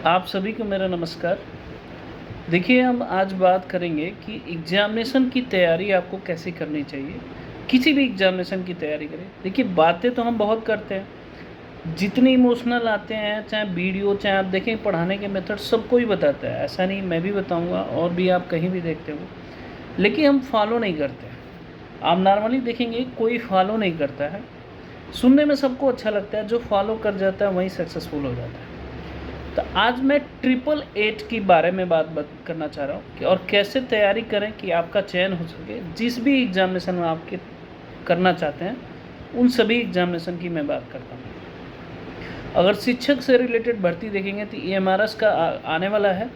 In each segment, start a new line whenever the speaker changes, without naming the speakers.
आप सभी को मेरा नमस्कार। देखिए, हम आज बात करेंगे कि एग्ज़ामिनेशन की तैयारी आपको कैसे करनी चाहिए। किसी भी एग्ज़ामिनेशन की तैयारी करें। देखिए, बातें तो हम बहुत करते हैं, जितने इमोशनल आते हैं, चाहे वीडियो, चाहे आप देखें पढ़ाने के मेथड सब कोई बताता है। ऐसा नहीं, मैं भी बताऊँगा और भी आप कहीं भी देखते हो, लेकिन हम फॉलो नहीं करते हैं। आप नॉर्मली देखेंगे कोई फॉलो नहीं करता है। सुनने में सबको अच्छा लगता है, जो फॉलो कर जाता है वही सक्सेसफुल हो जाता है। तो आज मैं 888 के बारे में बात करना चाह रहा हूँ कि और कैसे तैयारी करें कि आपका चयन हो सके। जिस भी एग्ज़ामिनेशन में आपके करना चाहते हैं, उन सभी एग्ज़ामिनेशन की मैं बात करता हूँ। अगर शिक्षक से रिलेटेड भर्ती देखेंगे तो ईएमआरएस का आने वाला है,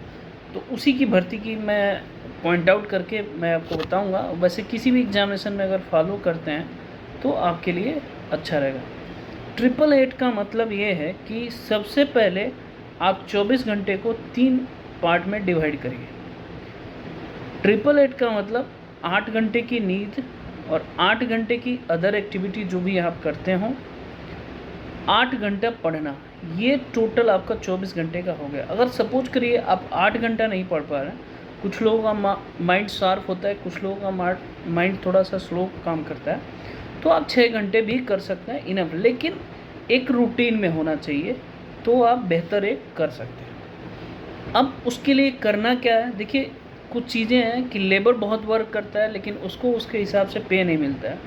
तो उसी की भर्ती की मैं पॉइंट आउट करके मैं आपको बताऊँगा। वैसे किसी भी एग्ज़ामिनेशन में अगर फॉलो करते हैं तो आपके लिए अच्छा रहेगा। 888 का मतलब ये है कि सबसे पहले आप 24 घंटे को 3 पार्ट में डिवाइड करिए। 888 का मतलब 8 घंटे की नींद और 8 घंटे की अदर एक्टिविटी जो भी आप करते हों, 8 घंटा पढ़ना, ये टोटल आपका 24 घंटे का हो गया। अगर सपोज करिए आप 8 घंटा नहीं पढ़ पा रहे हैं, कुछ लोगों का माइंड शार्प होता है, कुछ लोगों का माइंड थोड़ा सा स्लो काम करता है, तो आप 6 घंटे भी कर सकते हैं, इनफ। लेकिन एक रूटीन में होना चाहिए, तो आप बेहतर एक कर सकते हैं। अब उसके लिए करना क्या है, देखिए कुछ चीज़ें हैं कि लेबर बहुत वर्क करता है लेकिन उसको उसके हिसाब से पे नहीं मिलता है।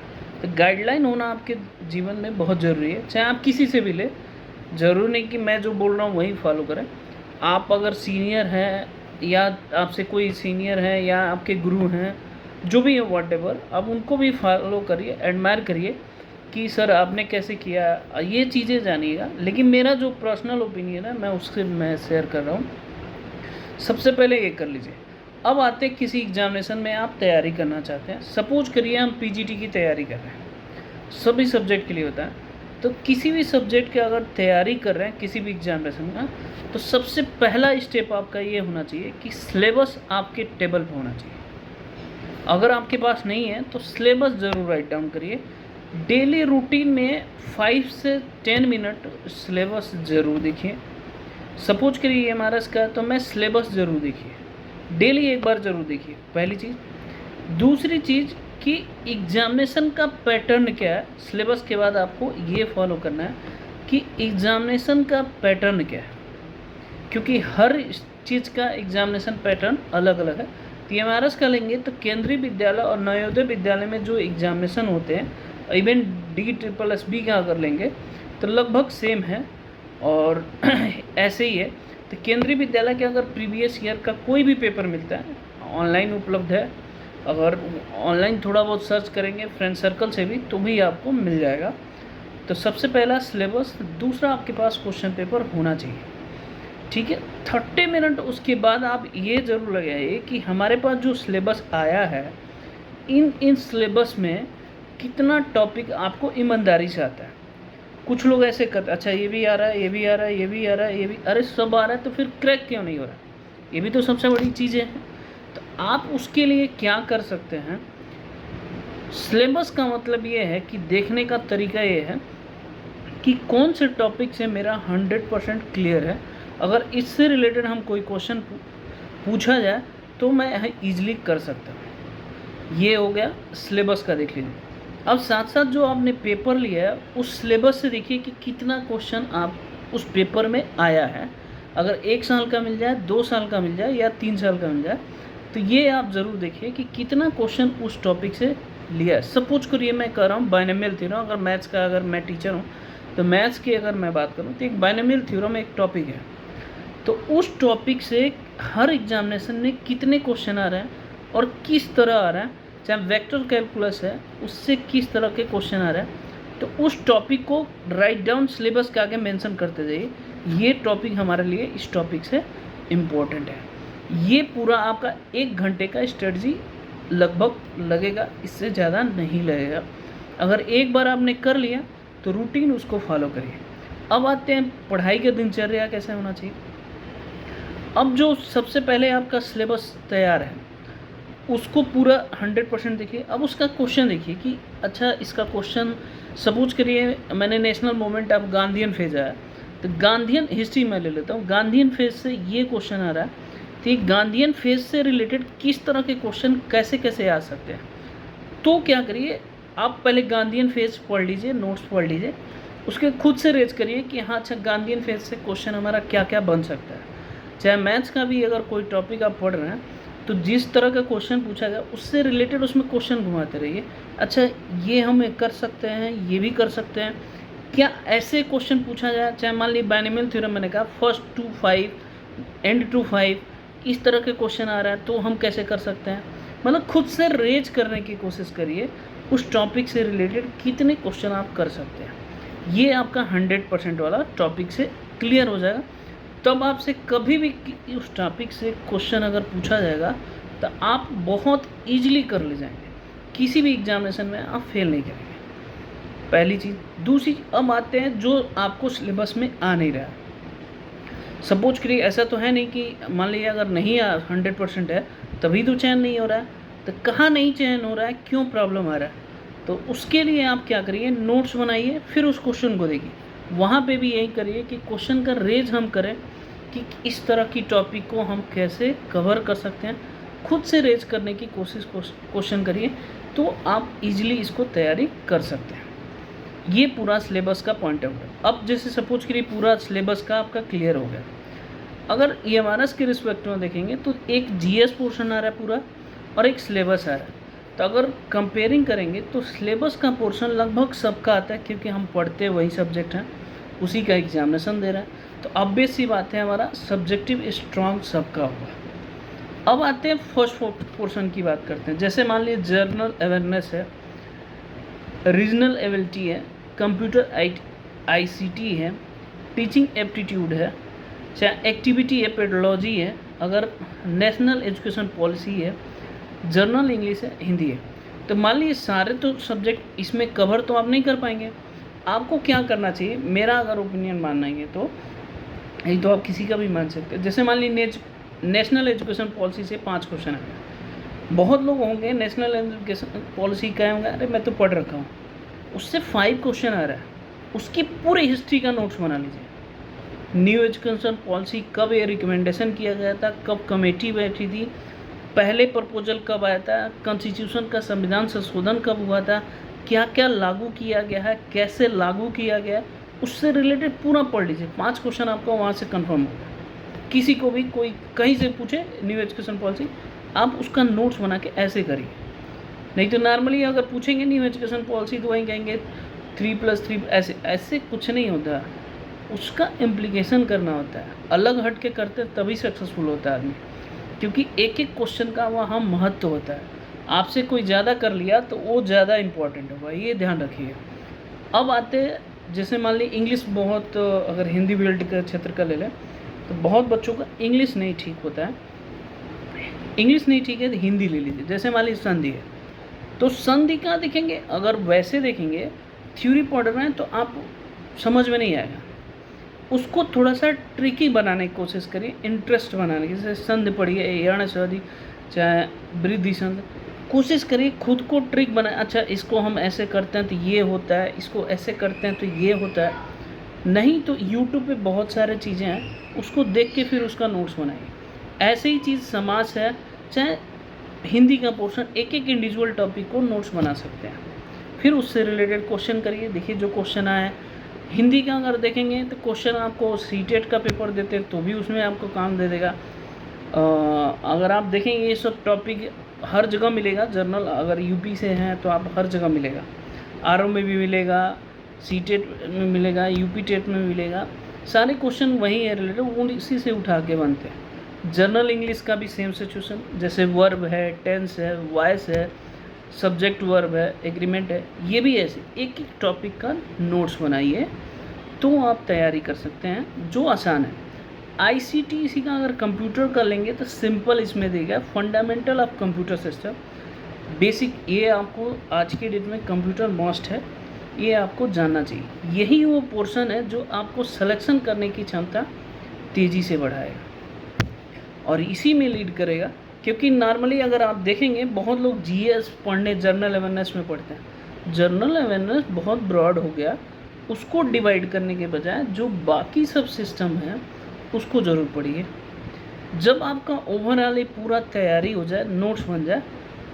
तो गाइडलाइन होना आपके जीवन में बहुत ज़रूरी है, चाहे आप किसी से भी ले। ज़रूरी नहीं कि मैं जो बोल रहा हूँ वही फॉलो करें। आप अगर सीनियर हैं या आपसे कोई सीनियर है या आपके गुरु हैं, जो भी है व्हाटएवर, आप उनको भी फॉलो करिए, एडमायर करिए कि सर आपने कैसे किया, ये चीज़ें जानिएगा। लेकिन मेरा जो पर्सनल ओपिनियन है मैं शेयर कर रहा हूँ। सबसे पहले ये कर लीजिए। अब आते हैं किसी एग्जामिनेशन में आप तैयारी करना चाहते हैं। सपोज करिए हम पीजीटी की तैयारी कर रहे हैं, सभी सब्जेक्ट के लिए होता है। तो किसी भी सब्जेक्ट की अगर तैयारी कर रहे हैं किसी भी एग्जामिनेशन का, तो सबसे पहला स्टेप आपका ये होना चाहिए कि सिलेबस आपके टेबल पर होना चाहिए। अगर आपके पास नहीं है तो सिलेबस ज़रूर राइट डाउन करिए। डेली रूटीन में 5 से 10 मिनट सिलेबस ज़रूर देखिए। सपोज करिए एमआरएस का, तो मैं सिलेबस ज़रूर देखिए, डेली एक बार ज़रूर देखिए, पहली चीज़। दूसरी चीज़ कि एग्ज़ामिनेशन का पैटर्न क्या है, सिलेबस के बाद आपको ये फॉलो करना है कि एग्ज़ामिनेशन का पैटर्न क्या है, क्योंकि हर चीज़ का एग्ज़ामिनेशन पैटर्न अलग अलग है। तो एमआरएस का लेंगे तो केंद्रीय विद्यालय और नवोदय विद्यालय में जो एग्ज़ामिनेशन होते हैं, इवन DSSB का अगर लेंगे तो लगभग सेम है और ऐसे ही है। तो केंद्रीय विद्यालय के अगर प्रीवियस ईयर का कोई भी पेपर मिलता है, ऑनलाइन उपलब्ध है। अगर ऑनलाइन थोड़ा बहुत सर्च करेंगे फ्रेंड सर्कल से भी, तो भी आपको मिल जाएगा। तो सबसे पहला सिलेबस, दूसरा आपके पास क्वेश्चन पेपर होना चाहिए, ठीक है। 30 मिनट उसके बाद आप ये ज़रूर लगाइए कि हमारे पास जो सिलेबस आया है, इन सिलेबस में कितना टॉपिक आपको ईमानदारी से आता है। कुछ लोग ऐसे करते, अच्छा ये भी आ रहा है, ये भी आ रहा है, ये भी आ रहा है, ये भी, अरे सब आ रहा है तो फिर क्रैक क्यों नहीं हो रहा है? ये भी तो सबसे बड़ी चीज़ें हैं। तो आप उसके लिए क्या कर सकते हैं, सिलेबस का मतलब ये है कि देखने का तरीका ये है कि कौन से टॉपिक से मेरा 100% क्लियर है। अगर इससे रिलेटेड हम कोई क्वेश्चन पूछा जाए तो मैं ईजिली कर सकता हूँ। ये हो गया सिलेबस का, देख लीजिए। अब साथ साथ जो आपने पेपर लिया है उस सिलेबस से देखिए कि कितना क्वेश्चन आप उस पेपर में आया है। अगर 1 साल का मिल जाए, 2 साल का मिल जाए या 3 साल का मिल जाए, तो ये आप ज़रूर देखिए कि कितना क्वेश्चन उस टॉपिक से लिया है। सपोज करिए मैं कर रहा हूँ बाइनोमियल थ्योरम, अगर मैथ्स का, अगर मैं टीचर हूँ तो मैथ्स की अगर मैं बात करूँ तो एक बाइनोमियल थ्योरम एक टॉपिक है। तो उस टॉपिक से हर एग्जामिनेशन में कितने क्वेश्चन आ रहे हैं और किस तरह आ रहा है, चाहे वेक्टर कैलकुलस है उससे किस तरह के क्वेश्चन आ रहे हैं, तो उस टॉपिक को राइट डाउन सिलेबस के आगे मेंशन करते जाइए। ये टॉपिक हमारे लिए इस टॉपिक से इम्पोर्टेंट है। ये पूरा आपका 1 घंटे का स्ट्रेटजी लगभग लगेगा, इससे ज़्यादा नहीं लगेगा। अगर एक बार आपने कर लिया तो रूटीन उसको फॉलो करिए। अब आते हैं पढ़ाई के दिनचर्या कैसे होना चाहिए। अब जो सबसे पहले आपका सिलेबस तैयार है उसको पूरा 100% देखिए। अब उसका क्वेश्चन देखिए कि अच्छा इसका क्वेश्चन, सपोज करिए मैंने नेशनल मूवमेंट ऑफ गांधीयन भेजा है, तो गांधीयन हिस्ट्री में ले लेता हूँ, गांधीयन फेज से ये क्वेश्चन आ रहा है, तो ये गांधीयन फेज से रिलेटेड किस तरह के क्वेश्चन कैसे कैसे आ सकते हैं। तो क्या करिए, आप पहले गांधीयन फेज पढ़ लीजिए, नोट्स पढ़ लीजिए, उसके खुद से रेज करिए कि हाँ अच्छा गांधीयन फेज से क्वेश्चन हमारा क्या क्या बन सकता है। चाहे मैथ्स का भी अगर कोई टॉपिक आप पढ़ रहे हैं तो जिस तरह का क्वेश्चन पूछा गया उससे रिलेटेड उसमें क्वेश्चन घुमाते रहिए। अच्छा ये हम कर सकते हैं, ये भी कर सकते हैं, क्या ऐसे क्वेश्चन पूछा जाए। चाहे मान लीजिए बाइनोमियल थ्योरम मैंने कहा फर्स्ट टू 5 एंड टू 5 इस तरह के क्वेश्चन आ रहा है तो हम कैसे कर सकते हैं। मतलब खुद से रेज करने की कोशिश करिए, उस टॉपिक से रिलेटेड कितने क्वेश्चन आप कर सकते हैं। ये आपका 100% वाला टॉपिक से क्लियर हो जाएगा। तब आपसे कभी भी उस टॉपिक से क्वेश्चन अगर पूछा जाएगा तो आप बहुत ईजिली कर ले जाएंगे, किसी भी एग्जामिनेशन में आप फेल नहीं करेंगे। पहली चीज़। दूसरी, अब आते हैं जो आपको सिलेबस में आ नहीं रहा है। सपोज करिए ऐसा तो है नहीं कि मान लीजिए अगर नहीं 100% है तभी तो चयन नहीं हो रहा है, तो कहाँ नहीं चयन हो रहा है, क्यों प्रॉब्लम आ रहा है, तो उसके लिए आप क्या करिए, नोट्स बनाइए, फिर उस क्वेश्चन को देखिए। वहाँ पे भी यही करिए कि क्वेश्चन का रेज हम करें कि इस तरह की टॉपिक को हम कैसे कवर कर सकते हैं। खुद से रेज करने की कोशिश क्वेश्चन करिए तो आप इजीली इसको तैयारी कर सकते हैं। ये पूरा सिलेबस का पॉइंट आउट है। अब जैसे सपोज करिए पूरा सिलेबस का आपका क्लियर हो गया, अगर EMRS के रिस्पेक्ट में देखेंगे तो एक GS पोर्शन आ रहा है पूरा और एक सिलेबस आ रहा है। तो अगर कंपेयरिंग करेंगे तो सिलेबस का पोर्शन लगभग सबका आता है, क्योंकि हम पढ़ते वही सब्जेक्ट हैं, उसी का एग्जामिनेशन दे रहा है, तो ऑब्वियस सी बात है हमारा सब्जेक्टिव स्ट्रॉन्ग सबका होगा। अब आते हैं फर्स्ट पोर्शन की बात करते हैं। जैसे मान लीजिए जनरल अवेयरनेस है, रीजनल एबिलिटी है, कंप्यूटर ICT है, टीचिंग एप्टीट्यूड है, चाहे एक्टिविटी है, पेडोलॉजी है, अगर नेशनल एजुकेशन पॉलिसी है, जर्नल इंग्लिश है, हिंदी है। तो मान लीजिए सारे तो सब्जेक्ट इसमें कवर तो आप नहीं कर पाएंगे। आपको क्या करना चाहिए, मेरा अगर ओपिनियन मानना है तो ये तो आप किसी का भी मान सकते हैं। जैसे मान लीजिए नेशनल एजुकेशन पॉलिसी से 5 क्वेश्चन आए, बहुत लोग होंगे नेशनल एजुकेशन पॉलिसी का होंगे, अरे मैं तो पढ़ रखा हूँ, उससे 5 क्वेश्चन आ रहा है, उसकी पूरी हिस्ट्री का नोट्स बना लीजिए। न्यू एजुकेशन पॉलिसी कब ये रिकमेंडेशन किया गया था, कब कमेटी बैठी थी, पहले प्रपोजल कब आया था, कॉन्स्टिट्यूशन का संविधान संशोधन कब हुआ था, क्या क्या लागू किया गया है, कैसे लागू किया गया है, उससे रिलेटेड पूरा पढ़ लीजिए। 5 क्वेश्चन आपका वहाँ से कंफर्म होगा। किसी को भी कोई कहीं से पूछे न्यू एजुकेशन पॉलिसी, आप उसका नोट्स बना के ऐसे करिए। नहीं तो नॉर्मली अगर पूछेंगे न्यू एजुकेशन पॉलिसी तो वहीं कहेंगे 3+3, ऐसे कुछ नहीं होता, उसका इम्प्लीकेशन करना होता है, अलग हट के करते तभी सक्सेसफुल होता है आदमी, क्योंकि एक एक क्वेश्चन का वहाँ महत्व होता है। आपसे कोई ज़्यादा कर लिया तो वो ज़्यादा इम्पोर्टेंट होगा, ये ध्यान रखिए। अब आते जैसे मान ली इंग्लिश बहुत, अगर हिंदी वर्ल्ड के क्षेत्र का ले लें तो बहुत बच्चों का इंग्लिश नहीं ठीक होता है। इंग्लिश नहीं ठीक है तो हिंदी ले लीजिए। जैसे मान लीजिए संधि है तो संधि का देखेंगे, अगर वैसे देखेंगे थ्योरी पढ़ रहे हैं तो आप समझ में नहीं आएगा, उसको थोड़ा सा ट्रिकी बनाने की कोशिश करिए, इंटरेस्ट बनाने की। जैसे संधि पढ़िए, यण संधि चाहे वृद्धि संधि, कोशिश करिए खुद को ट्रिक बनाए। अच्छा इसको हम ऐसे करते हैं तो ये होता है, इसको ऐसे करते हैं तो ये होता है। नहीं तो यूट्यूब पे बहुत सारे चीज़ें हैं, उसको देख के फिर उसका नोट्स बनाइए। ऐसे ही चीज़ समाज है, चाहे हिंदी का पोर्शन, एक एक इंडिविजुअल टॉपिक को नोट्स बना सकते हैं, फिर उससे रिलेटेड क्वेश्चन करिए। देखिए जो क्वेश्चन आया है हिंदी का अगर देखेंगे तो क्वेश्चन आपको सीटेट का पेपर देते हैं तो भी उसमें आपको काम दे देगा। अगर आप देखेंगे ये सब टॉपिक हर जगह मिलेगा, जर्नल अगर यूपी से हैं तो आप हर जगह मिलेगा, आरओ में भी मिलेगा, सीटेट में मिलेगा, यूपी टेट में मिलेगा, सारे क्वेश्चन वही है रिलेटेड, वो इसी से उठा के बनते हैं। जर्नल इंग्लिश का भी सेम सिचुएशन, जैसे वर्ब है, टेंस है, वॉइस है, सब्जेक्ट वर्ब है, एग्रीमेंट है, ये भी ऐसे एक एक टॉपिक का नोट्स बनाइए तो आप तैयारी कर सकते हैं, जो आसान है। ICT इसी का अगर कंप्यूटर का लेंगे तो सिंपल इसमें देगा, fundamental of computer system, basic, ये आपको आज के डेट में कंप्यूटर मस्ट है, ये आपको जानना चाहिए। यही वो पोर्शन है जो आपको सिलेक्शन करने की क्षमता तेज़ी से बढ़ाएगा और इसी में लीड करेगा। क्योंकि नॉर्मली अगर आप देखेंगे बहुत लोग GS पढ़ने जनरल अवेयरनेस में पढ़ते हैं, जनरल अवेयरनेस बहुत ब्रॉड हो गया, उसको डिवाइड करने के बजाय जो बाकी सब सिस्टम है उसको ज़रूर पढ़िए। जब आपका ओवरऑल ये पूरा तैयारी हो जाए, नोट्स बन जाए,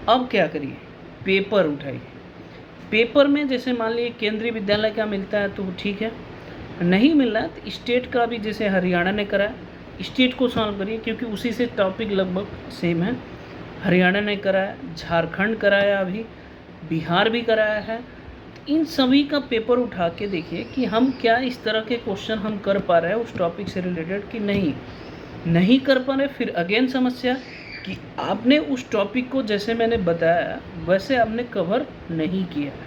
अब क्या करिए, पेपर उठाइए। पेपर में जैसे मान लीजिए केंद्रीय विद्यालय का मिलता है तो ठीक है, नहीं मिल रहा है तो स्टेट का भी जैसे हरियाणा ने करा है स्टेट को सॉल्व करिए, क्योंकि उसी से टॉपिक लगभग सेम है। हरियाणा ने कराया, झारखंड कराया, अभी बिहार भी कराया है। इन सभी का पेपर उठा के देखिए कि हम क्या इस तरह के क्वेश्चन हम कर पा रहे हैं उस टॉपिक से रिलेटेड कि नहीं कर पा रहे। फिर अगेन समस्या कि आपने उस टॉपिक को जैसे मैंने बताया वैसे आपने कवर नहीं किया है।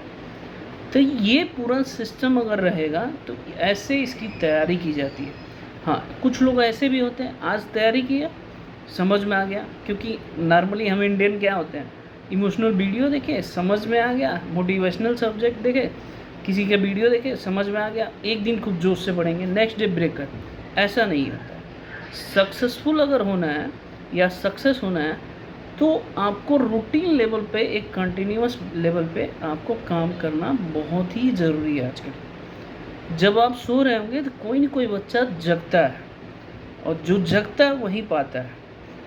तो ये पूरा सिस्टम अगर रहेगा तो ऐसे इसकी तैयारी की जाती है। हाँ, कुछ लोग ऐसे भी होते हैं, आज तैयारी किया, समझ में आ गया, क्योंकि नॉर्मली हम इंडियन क्या होते हैं, इमोशनल वीडियो देखे समझ में आ गया, मोटिवेशनल सब्जेक्ट देखे, किसी के वीडियो देखे समझ में आ गया, एक दिन खूब जोश से पढ़ेंगे, नेक्स्ट डे ब्रेक कर। ऐसा नहीं होता है। सक्सेसफुल अगर होना है या सक्सेस होना है तो आपको रूटीन लेवल पे, एक कंटिन्यूअस लेवल पे आपको काम करना बहुत ही ज़रूरी है। आजकल जब आप सो रहे होंगे तो कोई ना कोई बच्चा जगता है, और जो जगता है वही पाता है।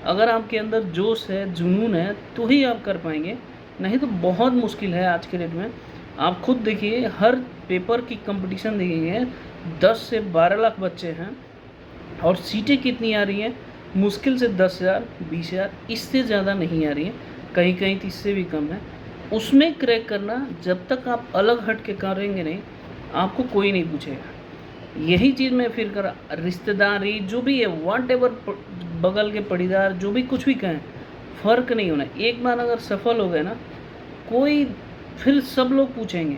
अगर आपके अंदर जोश है, जुनून है, तो ही आप कर पाएंगे, नहीं तो बहुत मुश्किल है आज के डेट में। आप खुद देखिए, हर पेपर की कंपटीशन देखिए, 10 से 12 लाख बच्चे हैं और सीटें कितनी आ रही हैं, मुश्किल से 10,000 20,000, इससे ज़्यादा नहीं आ रही हैं, कहीं कहीं तो इससे भी कम है। उसमें क्रैक करना, जब तक आप अलग हट के करेंगे नहीं, आपको कोई नहीं पूछेगा। यही चीज़ मैं फिर करा, रिश्तेदारी जो भी है, वॉट एवर, बगल के पड़ीदार जो भी कुछ भी कहें, फ़र्क नहीं होना। एक बार अगर सफल हो गए ना, कोई फिर सब लोग पूछेंगे,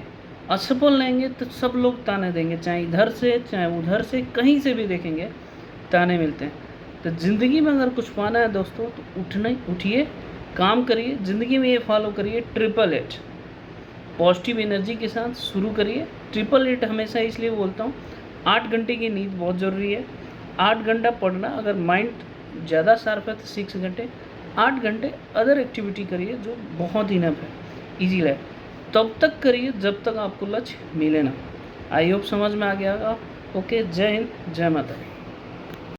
असफल रहेंगे तो सब लोग ताने देंगे, चाहे इधर से चाहे उधर से, कहीं से भी देखेंगे ताने मिलते हैं। तो ज़िंदगी में अगर कुछ पाना है दोस्तों तो उठिए, काम करिए, ज़िंदगी में ये फॉलो करिए, 888 पॉजिटिव एनर्जी के साथ शुरू करिए। 888 हमेशा इसलिए बोलता हूँ, 8 घंटे की नींद बहुत ज़रूरी है। 8 घंटा पढ़ना, अगर माइंड ज़्यादा शार्प है तो 6 घंटे, 8 घंटे अदर एक्टिविटी करिए जो बहुत इनफ है, ईजी है। तब तक करिए जब तक आपको लक्ष्य मिले ना। आई होप समझ में आ गया होगा। ओके, जय हिंद, जय माता दी।